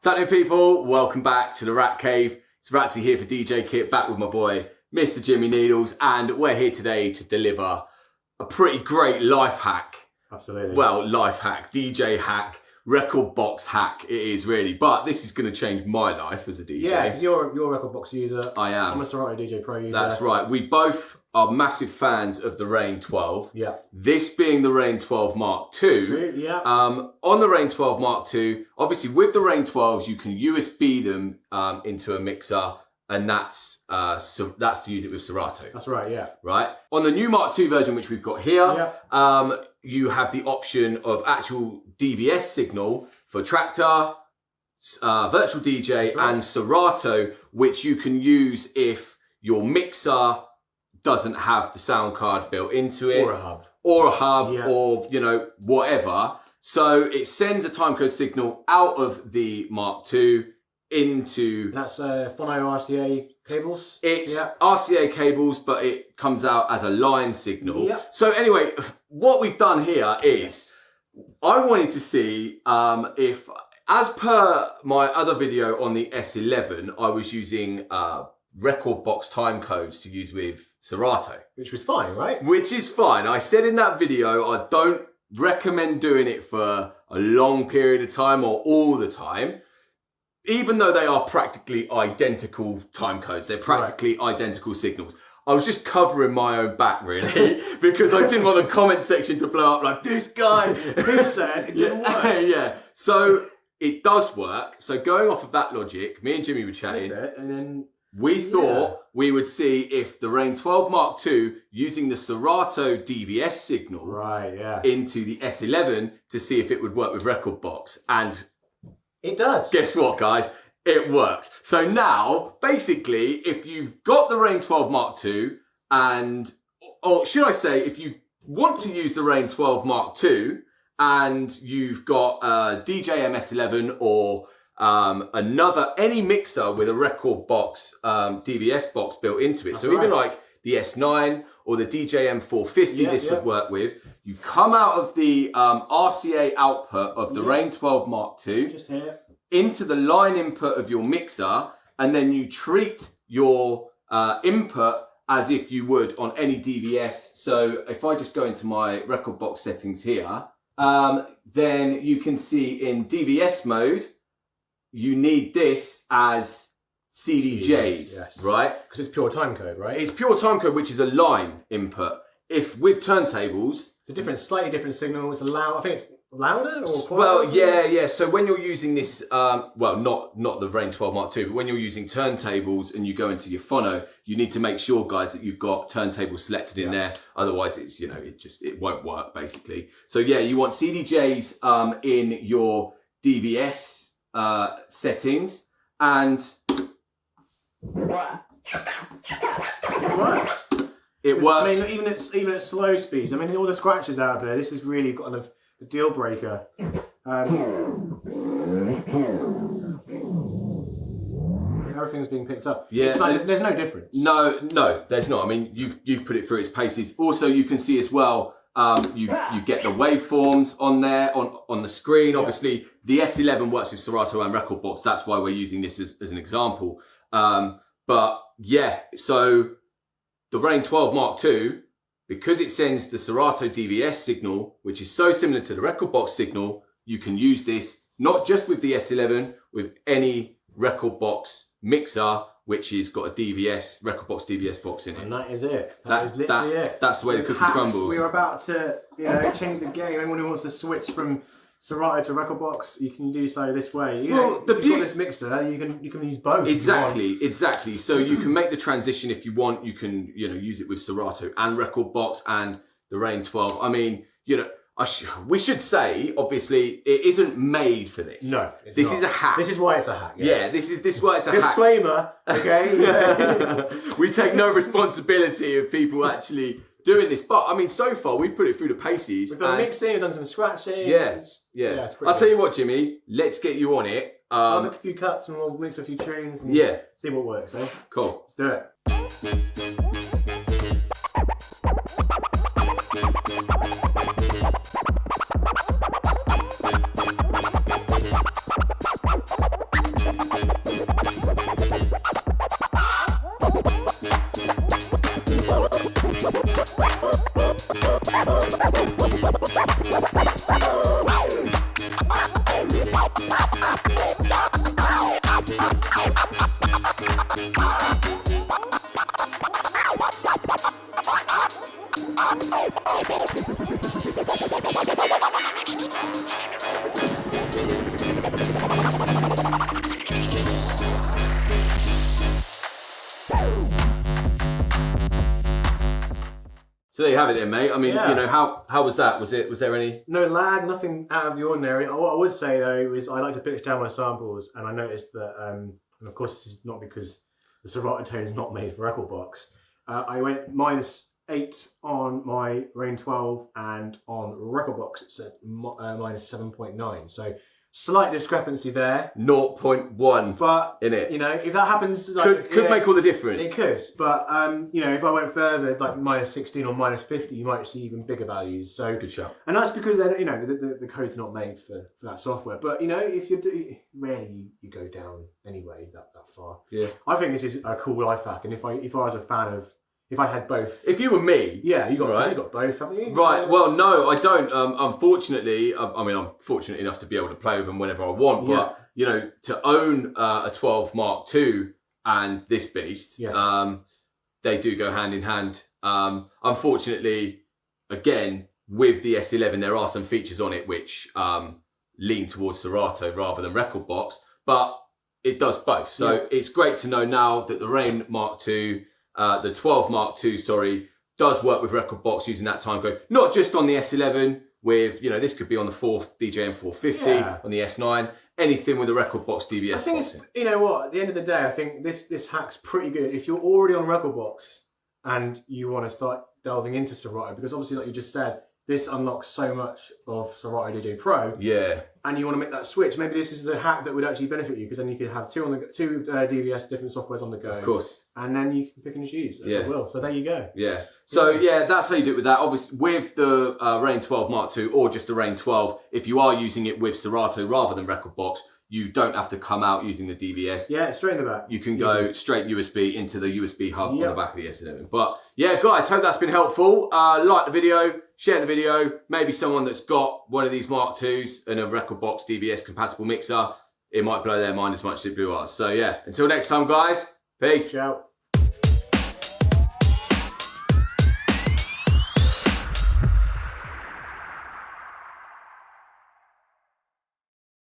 Saturday people, welcome back to the Rat Cave. It's Ratzi here for DJKit, back with my boy, Mr. Jimi Needles, and we're here today to deliver a pretty great life hack. Absolutely. Well, life hack, DJ hack, Rekordbox hack it is really, but this is going to change my life as a DJ. Yeah, because you're a Rekordbox user. I am. I'm a Serato DJ Pro user. That's right. We both are massive fans of the RANE 12. Yeah. This being the RANE 12 Mark II. True, yeah. On the RANE 12 Mark II, obviously with the RANE 12s, you can USB them into a mixer, and that's to use it with Serato. That's right, yeah. Right? On the new Mark II version, which we've got here, yeah. You have the option of actual DVS signal for Tractor, Virtual DJ, right. and Serato, which you can use if your mixer doesn't have the sound card built into it. Or a hub, yeah. or, you know, whatever. So it sends a timecode signal out of the Mark II into... And that's phono RCA cables? It's RCA cables, but it comes out as a line signal. Yeah. So anyway, what we've done here is, I wanted to see if, as per my other video on the S11, I was using Rekordbox timecodes to use with Serato. Which was fine, right? Which is fine. I said in that video, I don't recommend doing it for a long period of time or all the time, even though they are practically identical timecodes. They're practically identical signals. I was just covering my own back, really, because I didn't want the comment section to blow up like, this guy. Who said it didn't work? Yeah. So it does work. So going off of that logic, me and Jimmy were chatting. And then... We thought we would see if the RANE 12 Mark II, using the Serato DVS signal into the S11 to see if it would work with Rekordbox. And it does. Guess what, guys? It works. So now, basically, if you've got the RANE 12 Mark II, and, or should I say, if you want to use the RANE 12 Mark II, and you've got a DJM S11 or any mixer with a Rekordbox DVS box built into it. That's so right. even like the S9 or the DJM 450 this would work with. You come out of the RCA output of the RANE 12 Mark II just here into the line input of your mixer, and then you treat your input as if you would on any DVS. So if I just go into my Rekordbox settings here, then you can see in DVS mode, you need this as CDJs, right? Because it's pure timecode, right? It's pure timecode, which is a line input. If with turntables... It's a slightly different signal. It's loud. I think it's louder or quieter? Well, yeah. So when you're using this, well, not the RANE 12 Mark II, but when you're using turntables and you go into your phono, you need to make sure, guys, that you've got turntables selected in there. Otherwise, it's, you know, it won't work, basically. So yeah, you want CDJs in your DVS settings, and it works. I mean, even at slow speeds. I mean, all the scratches out there. This is really kind of the deal breaker. Everything's being picked up. Yeah, it's like, there's no difference. No, there's not. I mean, you've put it through its paces. Also, you can see as well. You get the waveforms on there, on the screen. Obviously, the S11 works with Serato and Rekordbox. That's why we're using this as an example. But yeah, so the RANE 12 Mark II, because it sends the Serato DVS signal, which is so similar to the Rekordbox signal, you can use this not just with the S11, with any Rekordbox mixer, which has got a Rekordbox DVS box in it. And that is it. That is literally it. That's the way the cookie crumbles. We're about to, change the game. Anyone who wants to switch from Serato to Rekordbox, you can do so this way. If you've got this mixer, you can use both. Exactly. So you can make the transition if you want. You can, use it with Serato and Rekordbox and the RANE 12. I mean, we should say, obviously, it isn't made for this. No, this is a hack. This is why it's a hack. Yeah, this is why it's a Disclaimer, hack. okay? We take no responsibility of people actually doing this. But, I mean, so far, we've put it through the paces. We've done mixing, we've done some scratching. Yeah. I'll tell you what, Jimmy, let's get you on it. I'll make a few cuts and we'll mix a few tunes and see what works, eh? Cool. Let's do it. So there you have it then, mate. I mean, Yeah. you know, how was that? Was there any? No lag, nothing out of the ordinary. What I would say though is I like to pitch down my samples, and I noticed that, and of course this is not because the Serato tone is not made for Rekordbox. I went -8 on my RANE 12, and on Rekordbox it said -7.9. So slight discrepancy there. 0.1 But in it. you know, if that happens, like, Could make all the difference. It could, but you know, if I went further, like -16 or -50, you might see even bigger values. So Good shout. and that's because they're, you know, the code's not made for that software. But you know, if you do, rarely you go down anyway that far. Yeah. I think this is a cool life hack, and if I was a fan of, if I had both. If you were me, Yeah, you got right. you got both, haven't you? Right. Well, no, I don't. Unfortunately, I mean, I'm fortunate enough to be able to play with them whenever I want. But you know, to own a 12 Mark II and this beast, Yes. they do go hand in hand. Unfortunately, again, with the S11, there are some features on it which lean towards Serato rather than Rekordbox, but it does both. So it's great to know now that the RANE Mark II, the 12 Mark II, sorry, does work with Rekordbox using that timecode. Not just on the S11 with, you know, this could be on the 4th DJM 450, on the S9, anything with a Rekordbox DVS. I think it's, you know what, at the end of the day, I think this hack's pretty good. If you're already on Rekordbox and you want to start delving into Serato, because obviously, like you just said, this unlocks so much of Serato DJ Pro. Yeah. And you want to make that switch. Maybe this is the hack that would actually benefit you, because then you could have two DVS different softwares on the go. Of course. And then you can pick and choose. Yeah. Will. So there you go. Yeah. So yeah, that's how you do it with that. Obviously, with the RANE 12 Mark II or just the RANE 12, if you are using it with Serato rather than Rekordbox, you don't have to come out using the DVS. Yeah, straight in the back. You can go straight USB into the USB hub on the back of the S11. But yeah, guys, hope that's been helpful. Like the video, share the video. Maybe someone that's got one of these Mark IIs and a Rekordbox DVS compatible mixer, it might blow their mind as much as it blew ours. So yeah, until next time, guys, peace. Ciao.